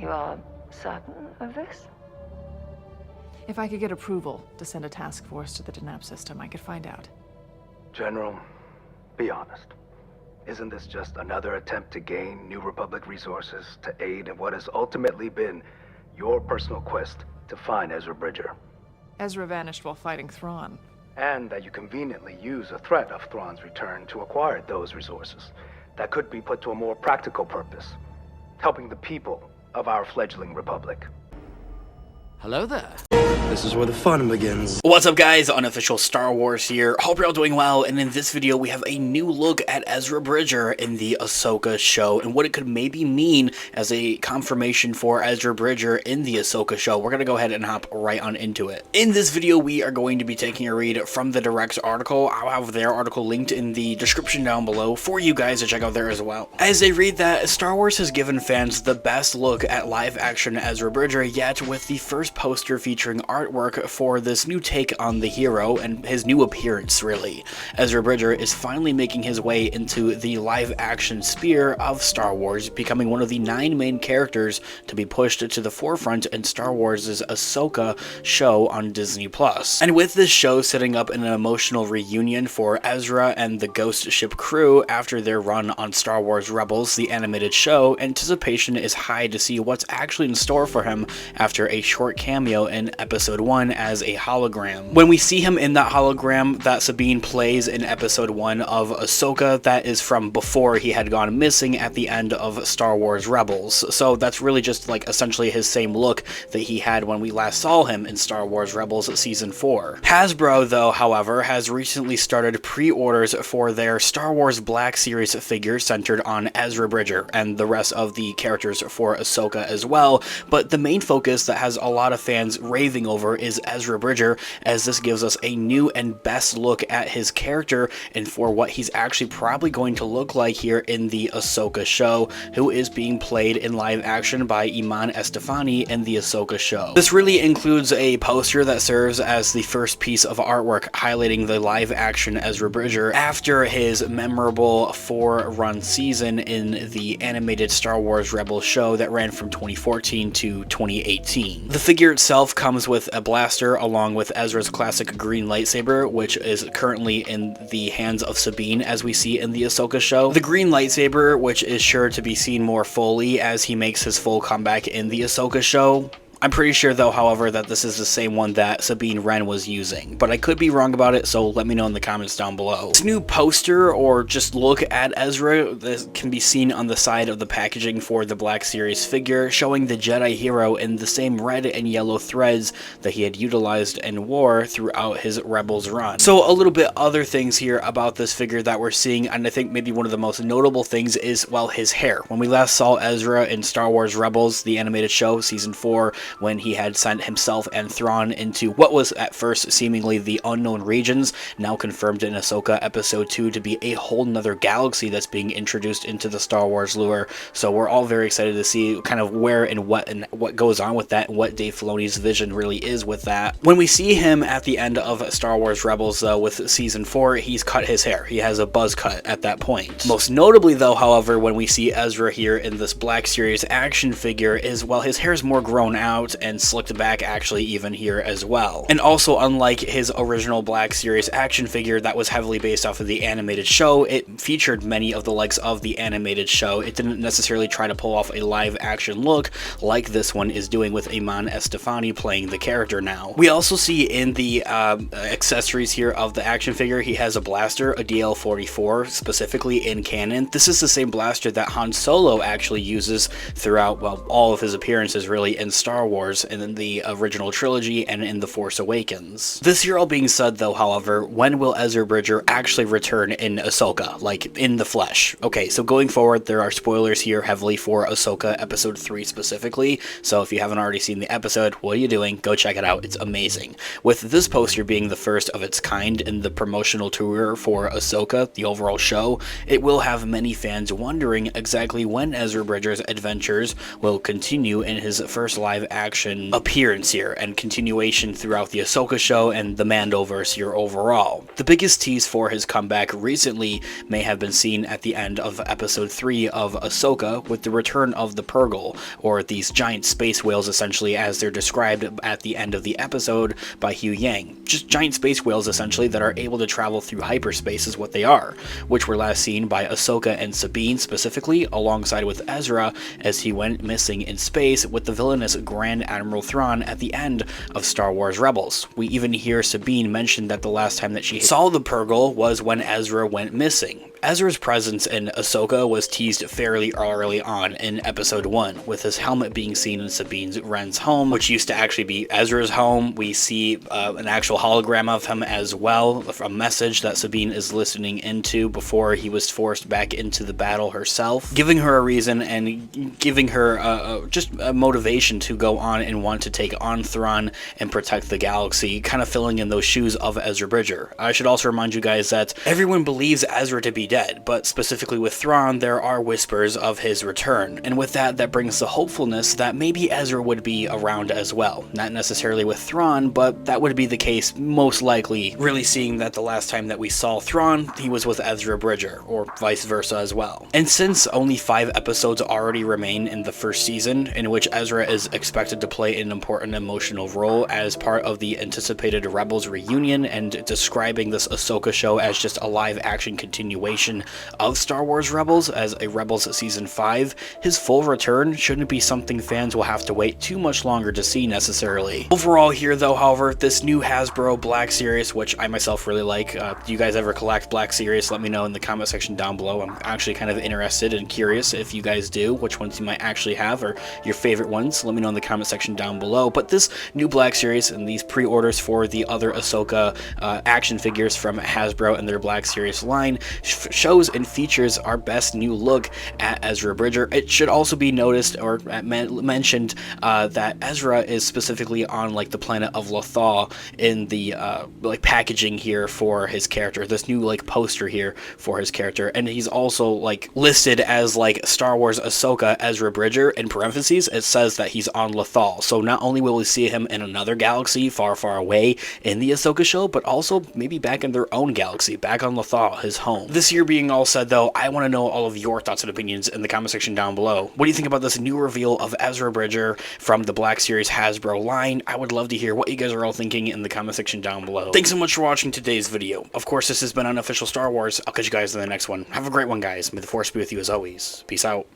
You are certain of this? If I could get approval to send a task force to the Denab system, I could find out. General, be honest. Isn't this just another attempt to gain New Republic resources to aid in what has ultimately been your personal quest to find Ezra Bridger? Ezra vanished while fighting Thrawn. And that you conveniently use a threat of Thrawn's return to acquire those resources that could be put to a more practical purpose, helping the people of our fledgling republic. Hello there. This is where the fun begins. What's up, guys? Unofficial Star Wars here. Hope you're all doing well, and in this video we have a new look at Ezra Bridger in the Ahsoka show and what it could maybe mean as a confirmation for Ezra Bridger in the Ahsoka show. We're gonna go ahead and hop right on into it. In this video we are going to be taking a read from the Direct's article. I'll have their article linked in the description down below for you guys to check out there as well. As they read that, Star Wars has given fans the best look at live action Ezra Bridger yet, with the first poster featuring artwork for this new take on the hero and his new appearance, really. Ezra Bridger is finally making his way into the live action sphere of Star Wars, becoming one of the 9 main characters to be pushed to the forefront in Star Wars' Ahsoka show on Disney Plus. And with this show setting up an emotional reunion for Ezra and the Ghost Ship crew after their run on Star Wars Rebels, the animated show, anticipation is high to see what's actually in store for him after a short cameo in episode 1 as a hologram. When we see him in that hologram that Sabine plays in episode 1 of Ahsoka, that is from before he had gone missing at the end of Star Wars Rebels. So that's really just like essentially his same look that he had when we last saw him in Star Wars Rebels Season 4. Hasbro, though, however, has recently started pre-orders for their Star Wars Black Series figure centered on Ezra Bridger and the rest of the characters for Ahsoka as well, but the main focus that has a lot of fans raving over is Ezra Bridger, as this gives us a new and best look at his character and for what he's actually probably going to look like here in the Ahsoka show, who is being played in live action by Iman Estefani in the Ahsoka show. This really includes a poster that serves as the first piece of artwork highlighting the live action Ezra Bridger after his memorable 4-run season in the animated Star Wars Rebels show that ran from 2014 to 2018. The figure itself comes with a blaster along with Ezra's classic green lightsaber, which is currently in the hands of Sabine as we see in the Ahsoka show. The green lightsaber, which is sure to be seen more fully as he makes his full comeback in the Ahsoka show. I'm pretty sure, though, however, that this is the same one that Sabine Wren was using, but I could be wrong about it, so let me know in the comments down below. This new poster, or just look at Ezra, this can be seen on the side of the packaging for the Black Series figure, showing the Jedi hero in the same red and yellow threads that he had utilized and wore throughout his Rebels run. So a little bit other things here about this figure that we're seeing, and I think maybe one of the most notable things is, well, his hair. When we last saw Ezra in Star Wars Rebels, the animated show, Season 4, when he had sent himself and Thrawn into what was at first seemingly the unknown regions, now confirmed in Ahsoka Episode 2 to be a whole nother galaxy that's being introduced into the Star Wars lore. So we're all very excited to see kind of where and what goes on with that, and what Dave Filoni's vision really is with that. When we see him at the end of Star Wars Rebels, though, with Season 4, he's cut his hair. He has a buzz cut at that point. Most notably, though, however, when we see Ezra here in this Black Series action figure is, well, his hair's more grown out and slicked back actually even here as well. And also, unlike his original Black Series action figure that was heavily based off of the animated show, it featured many of the likes of the animated show. It didn't necessarily try to pull off a live action look like this one is doing with Iman Estefani playing the character now. We also see in the accessories here of the action figure, he has a blaster, a DL-44 specifically in canon. This is the same blaster that Han Solo actually uses throughout, well, all of his appearances really in Star Wars and in the original trilogy and in The Force Awakens. This here all being said, though, however, when will Ezra Bridger actually return in Ahsoka, like in the flesh? Okay, so going forward, there are spoilers here heavily for Ahsoka Episode 3 specifically, so if you haven't already seen the episode, what are you doing? Go check it out, it's amazing. With this poster being the first of its kind in the promotional tour for Ahsoka, the overall show, it will have many fans wondering exactly when Ezra Bridger's adventures will continue in his first live action appearance here and continuation throughout the Ahsoka show and the Mandoverse here overall. The biggest tease for his comeback recently may have been seen at the end of episode 3 of Ahsoka with the return of the Purrgil, or these giant space whales essentially as they're described at the end of the episode by Hugh Yang. Just giant space whales essentially that are able to travel through hyperspace is what they are, which were last seen by Ahsoka and Sabine specifically, alongside with Ezra as he went missing in space with the villainous Grand Admiral Thrawn at the end of Star Wars Rebels. We even hear Sabine mention that the last time that she saw the Purrgil was when Ezra went missing. Ezra's presence in Ahsoka was teased fairly early on in episode 1, with his helmet being seen in Sabine Wren's home, which used to actually be Ezra's home. We see an actual hologram of him as well, a message that Sabine is listening into before he was forced back into the battle herself, giving her a reason and giving her just a motivation to go on and want to take on Thrawn and protect the galaxy, kind of filling in those shoes of Ezra Bridger. I should also remind you guys that everyone believes Ezra to be dead, but specifically with Thrawn, there are whispers of his return, and with that brings the hopefulness that maybe Ezra would be around as well. Not necessarily with Thrawn, but that would be the case most likely, really seeing that the last time that we saw Thrawn, he was with Ezra Bridger, or vice versa as well. And since only 5 episodes already remain in the first season, in which Ezra is expected to play an important emotional role as part of the anticipated Rebels reunion, and describing this Ahsoka show as just a live-action continuation of Star Wars Rebels as a Rebels Season 5, his full return shouldn't be something fans will have to wait too much longer to see necessarily. Overall here though, however, this new Hasbro Black Series, which I myself really like, do you guys ever collect Black Series? Let me know in the comment section down below. I'm actually kind of interested and curious if you guys do, which ones you might actually have, or your favorite ones. Let me know in the comment section down below. But this new Black Series and these pre-orders for the other Ahsoka action figures from Hasbro and their Black Series line shows and features our best new look at Ezra Bridger. It should also be noticed or mentioned that Ezra is specifically on like the planet of Lothal in the like packaging here for his character, this new like poster here for his character, and he's also like listed as like Star Wars Ahsoka Ezra Bridger. In parentheses it says that he's on Lothal, so not only will we see him in another galaxy far away in the Ahsoka show, but also maybe back in their own galaxy, back on Lothal, his home. This year being all said though, I want to know all of your thoughts and opinions in the comment section down below. What do you think about this new reveal of Ezra Bridger from the Black Series Hasbro line? I would love to hear what you guys are all thinking in the comment section down below. Thanks so much for watching today's video. Of course, this has been Unofficial Star Wars. I'll catch you guys in the next one. Have a great one, guys. May the Force be with you as always. Peace out.